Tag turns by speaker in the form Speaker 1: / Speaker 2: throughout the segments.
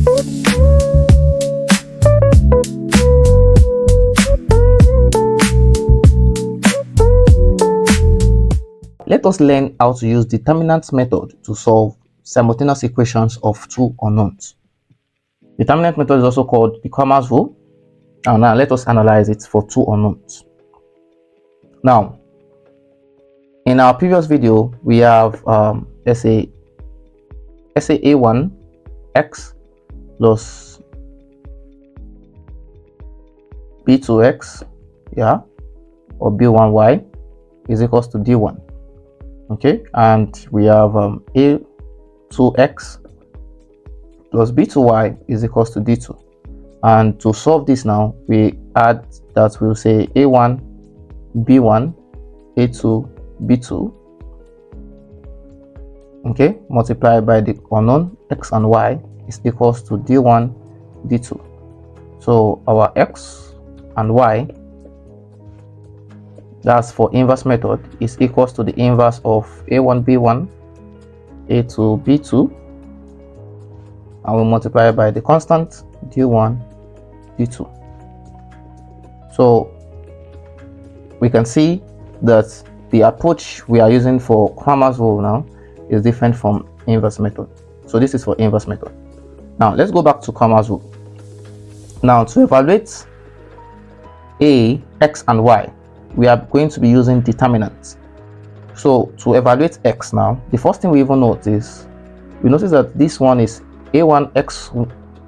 Speaker 1: Let us learn how to use determinant method to solve simultaneous equations of two unknowns. Determinant method is also called the Cramer's rule. And now let us analyze it for two unknowns. Now, in our previous video, we have let's say a1 x plus b2x, yeah, or b1y is equals to d1. Okay, and we have a2x plus b2y is equals to d2. And to solve this now, we add that we'll say a1 b1 a2 b2, okay, multiplied by the unknown x and y is equals to d1 d2. So our x and y, that's for inverse method, is equals to the inverse of a1 b1 a2 b2, and we multiply by the constant d1 d2. So we can see that the approach we are using for Cramer's rule now is different from inverse method. So this is for inverse method. Now let's go back to Cramer's rule. Now to evaluate a, x and y, we are going to be using determinants. So to evaluate x now, the first thing we even notice, we notice that this one is a1x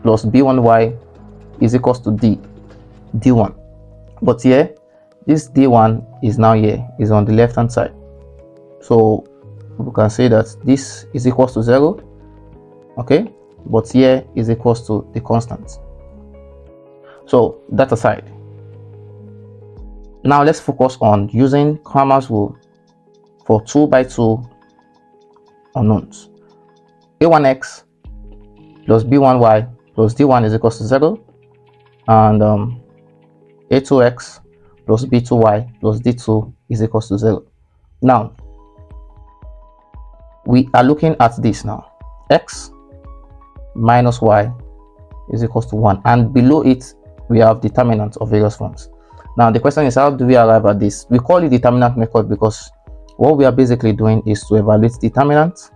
Speaker 1: plus b1y is equals to d1. But here, this d1 is now here, is on the left hand side. So we can say that this is equals to 0, okay, but here is equals to the constant. So that aside, now let's focus on using Cramer's rule for 2 by 2 unknowns. a1x plus b1y plus d1 is equals to 0, and a2x plus b2y plus d2 is equals to 0. Now we are looking at this now. X minus y is equals to 1, and below it we have determinants of various forms. Now the question is, how do we arrive at this? We call it determinant method because what we are basically doing is to evaluate determinants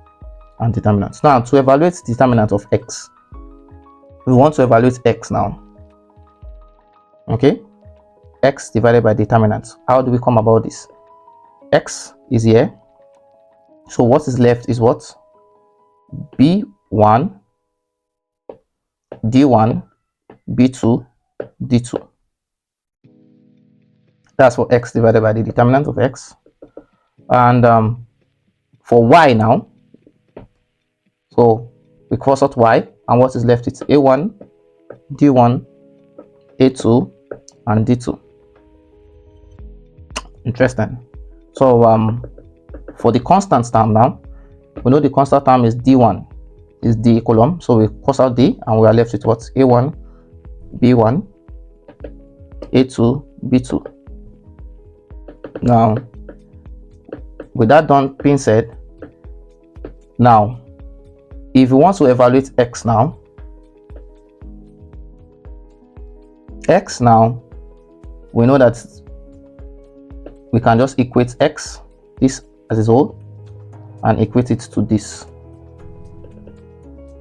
Speaker 1: and determinants. Now to evaluate determinant of x, we want to evaluate x now. Okay, x divided by determinant. How do we come about this? X is here, so what is left is what? b1 d1 b2 d2. That's for x divided by the determinant of x. And for y now, so we cross out y, and what is left is a1 d1 a2 and d2. Interesting. So for the constant term now, we know the constant term is d1 is the column, so we cross out d and we are left with what? a1 b1 a2 b2. Now with that done being said, now if we want to evaluate x now, we know that we can just equate x, this as its whole, and equate it to this.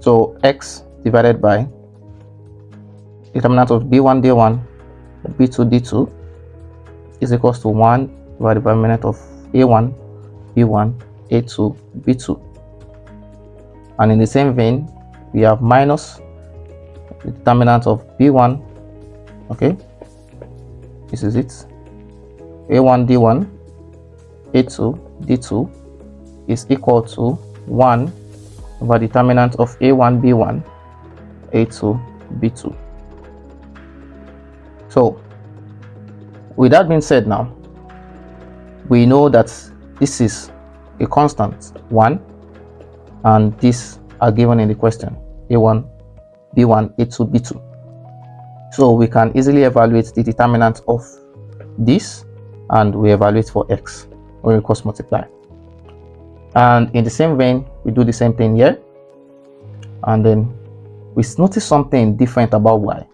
Speaker 1: So x divided by determinant of b1 d1 b2 d2 is equals to 1 divided by determinant of a1 b1 a2 b2. And in the same vein, we have minus the determinant of b1, okay, this is it, a1 d1 a2 d2 is equal to 1 over determinant of a1 b1 a2 b2. So with that being said, now we know that this is a constant 1, and these are given in the question, a1 b1 a2 b2. So we can easily evaluate the determinant of this, and we evaluate for x when we cross multiply. And in the same vein, we do the same thing here, and then we notice something different about y.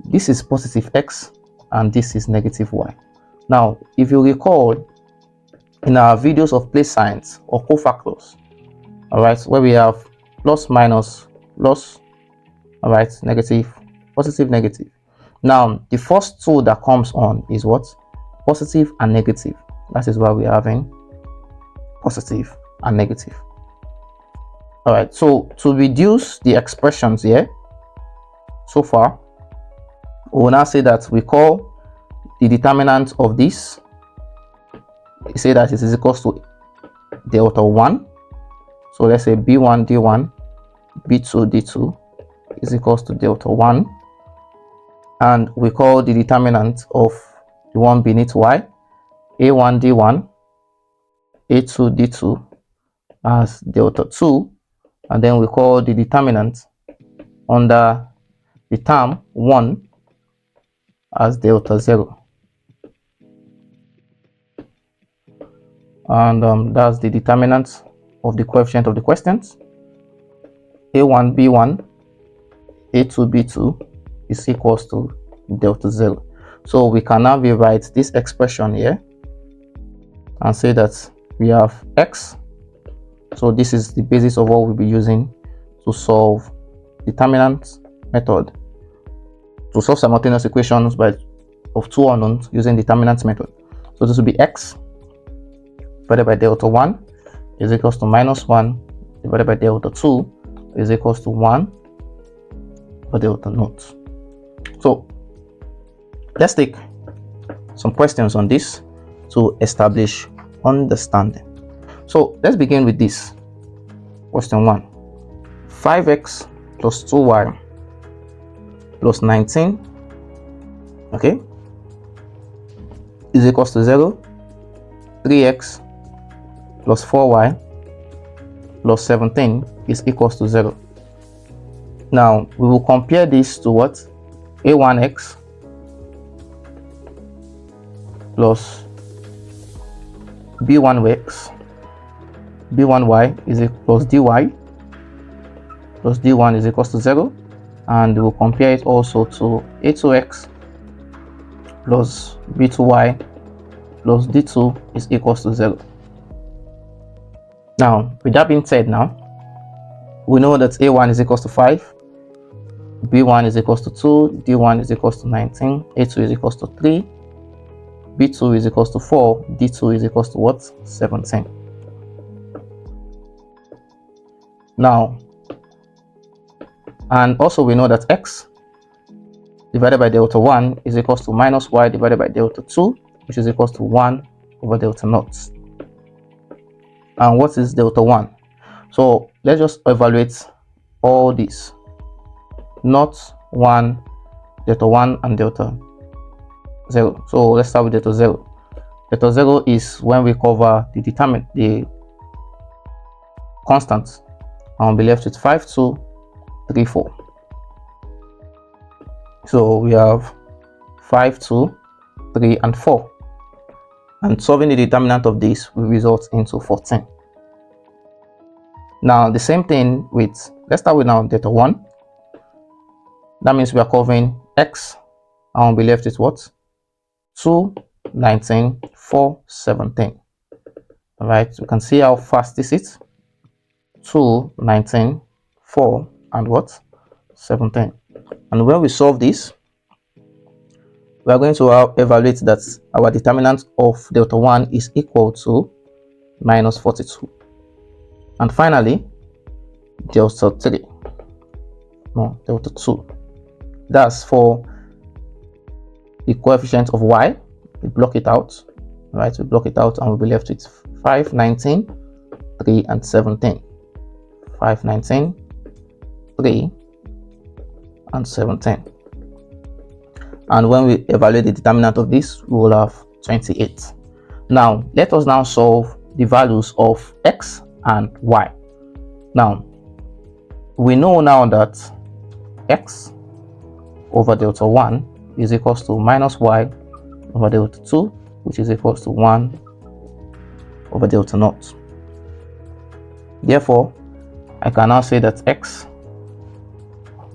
Speaker 1: This is positive x and this is negative y. Now, if you recall in our videos of place signs or cofactors, all right, where we have plus, minus, plus, all right, negative, positive, negative. Now, the first two that comes on is what? Positive and negative. That is why we're having positive and negative. All right, so to reduce the expressions here so far, we will now say that we call the determinant of this, we say that it is equal to delta 1. So let's say b1 d1 b2 d2 is equals to delta 1, and we call the determinant of the one beneath y a1 d1 a2 d2 as delta 2, and then we call the determinant under the term 1 as delta 0, and that's the determinant of the coefficient of the questions. a1 b1 a2 b2 is equals to delta 0. So we can now rewrite this expression here and say that we have x. So this is the basis of what we'll be using to solve determinant method, to solve simultaneous equations of two unknowns using determinant method. So this will be x divided by delta 1 is equals to minus 1 divided by delta 2 is equals to 1 over delta naught. So let's take some questions on this to establish understanding. So let's begin with this. Question 1. 5x plus 2y plus 19, okay, is equals to 0. 3x plus 4y plus 17 is equals to 0. Now we will compare this to what? a1x plus b1x b1y is equals dy plus d1 is equals to 0, and we will compare it also to a2x plus b2y plus d2 is equals to 0. Now with that being said, now we know that a1 is equals to 5, b1 is equals to 2, d1 is equals to 19, a2 is equals to 3, b2 is equals to 4, d2 is equals to what? 17. Now, and also we know that x divided by delta 1 is equals to minus y divided by delta 2, which is equals to 1 over delta naught. And what is delta 1? So let's just evaluate all these. Naught, 1, delta 1, and delta 0. So let's start with delta 0. Delta 0 is when we cover the constants, and we'll be left with 5, 2, 3, 4. So we have 5, 2, 3, and 4. And solving the determinant of this will result into 14. Now the same thing with, let's start with now delta 1. That means we are covering x, and we'll be left with what? 2, 19, 4, 17. All right, you can see how fast this is. 2, 19, 4, and what? 17. And when we solve this, we are going to evaluate that our determinant of delta 1 is equal to minus 42. And finally, delta 3. No, delta 2. That's for the coefficient of y. We block it out. Right, we block it out, and we'll be left with 5, 19, 3, and 17. 5, 19, 3, and 17. And when we evaluate the determinant of this, we will have 28. Now let us now solve the values of x and y. Now we know now that x over delta 1 is equals to minus y over delta 2, which is equals to 1 over delta naught. Therefore I can now say that x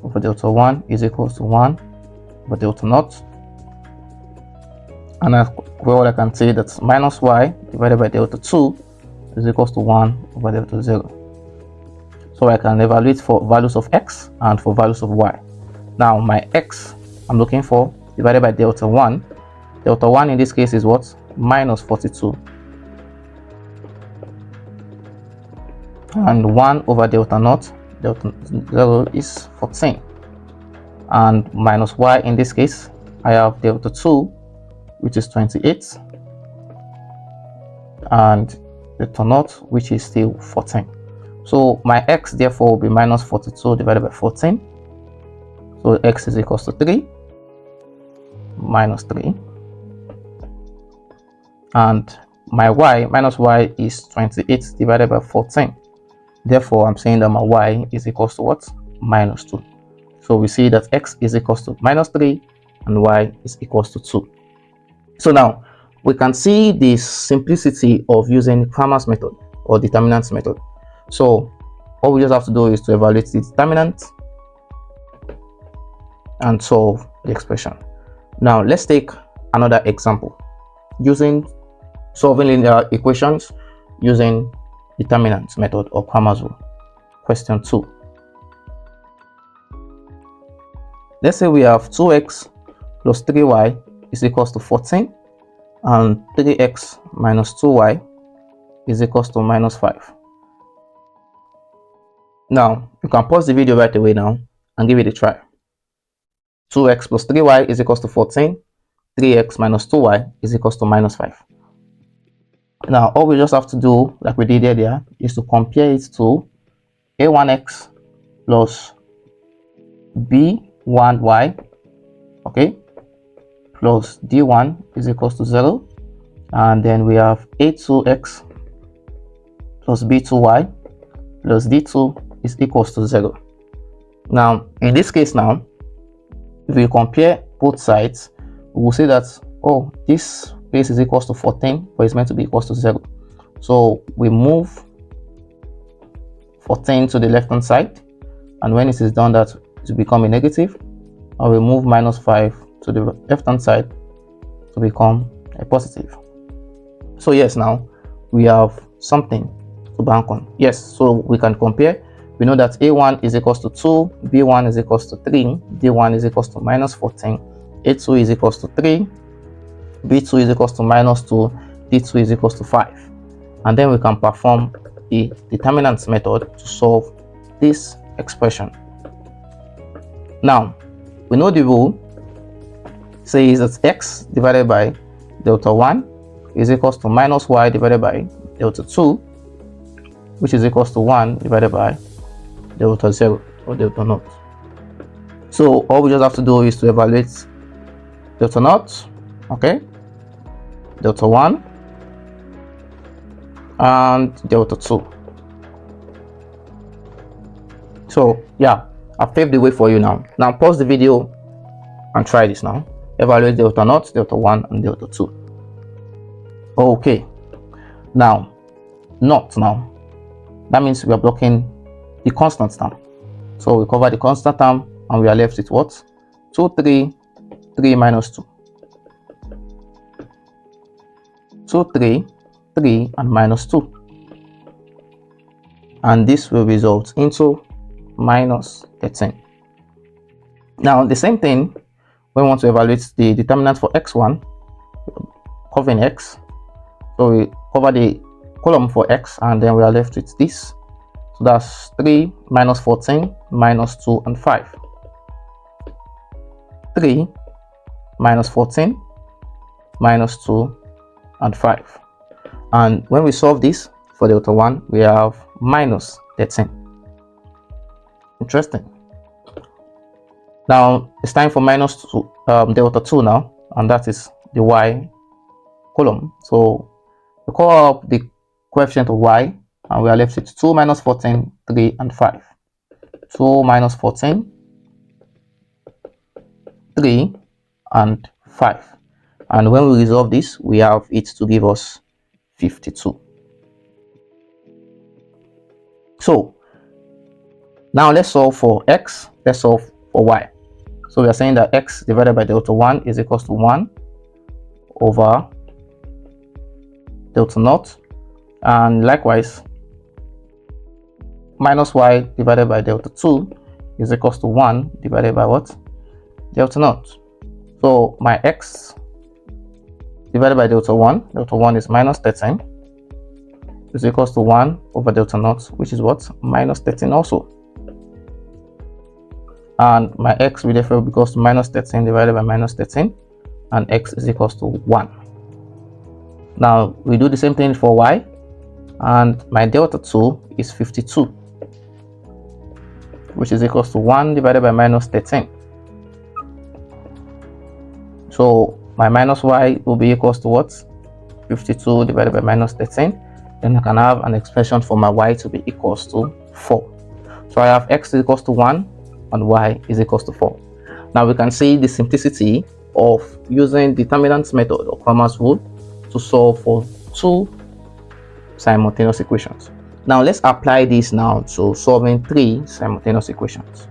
Speaker 1: over delta 1 is equals to 1 over delta naught. And as well, I can say that minus y divided by delta 2 is equals to 1 over delta 0. So I can evaluate for values of x and for values of y. Now my x I'm looking for divided by delta 1. Delta 1 in this case is what? Minus 42. And 1 over delta naught, delta 0 is 14. And minus y in this case, I have delta 2, which is 28, and delta naught, which is still 14. So my x therefore will be minus 42 divided by 14. So x is equals to 3 minus 3. And my y minus y is 28 divided by 14. Therefore, I'm saying that my y is equals to what? Minus 2. So we see that x is equals to minus 3 and y is equals to 2. So now we can see the simplicity of using Cramer's method or determinant method. So all we just have to do is to evaluate the determinant and solve the expression. Now let's take another example using solving linear equations using determinant method or Cramer's rule. Question 2. Let's say we have 2x plus 3y is equals to 14 and 3x minus 2y is equals to minus 5. Now you can pause the video right away now and give it a try. 2x plus 3y is equals to 14, 3x minus 2y is equals to minus 5. Now all we just have to do, like we did earlier, is to compare it to a1x plus b1y, okay, plus d1 is equals to 0, and then we have a2x plus b2y plus d2 is equals to 0. Now in this case now, if we compare both sides, we will see that, oh, this place is equals to 14, but it's meant to be equals to 0. So we move 14 to the left hand side, and when it is done, that to become a negative, and we move minus 5 to the left hand side to become a positive. So yes, now we have something to bank on. Yes, so we can compare. We know that a1 is equals to 2, b1 is equals to 3, d1 is equals to minus 14, a2 is equals to 3, b2 is equals to minus 2, d2 is equals to 5. And then we can perform the determinant method to solve this expression. Now, we know the rule says that x divided by delta 1 is equals to minus y divided by delta 2, which is equals to 1 divided by delta 0 or delta naught. So all we just have to do is to evaluate delta naught, okay, delta 1 and delta 2. So yeah, I've paved the way for you now. Now pause the video and try this now. Evaluate delta naught, delta 1 and delta 2. Okay, now naught now, that means we are blocking the constant term. So we cover the constant term and we are left with what? 2, 3, 3 minus 2. 2, 3, 3 and minus 2. And this will result into minus 13. Now the same thing, when we want to evaluate the determinant for x1, covering x. So we cover the column for x and then we are left with this. So that's 3 minus 14 minus 2 and 5. 3 minus 14 minus 2 and 5. And when we solve this for delta 1, we have minus 13. Interesting. Now it's time for minus 2, delta 2 now, and that is the y column. So we call up the coefficient of y and we are left with 2 minus 14, 3 and 5. 2 minus 14, 3 and 5. And when we resolve this, we have it to give us 52. So now let's solve for x. Let's solve for y. So we are saying that x divided by delta 1 is equals to 1 over delta naught, and likewise minus y divided by delta 2 is equals to 1 divided by what? Delta naught. So my x divided by delta 1 is minus 13, is equals to 1 over delta naught, which is what? Minus 13 also. And my x will therefore be equals to minus 13 divided by minus 13, and x is equals to 1. Now we do the same thing for y, and my delta 2 is 52, which is equals to 1 divided by minus 13. So my minus y will be equals to what? 52 divided by minus 13. Then I can have an expression for my y to be equals to 4. So I have x is equals to 1 and y is equals to 4. Now we can see the simplicity of using determinant method or Cramer's rule to solve for two simultaneous equations. Now let's apply this now to solving three simultaneous equations.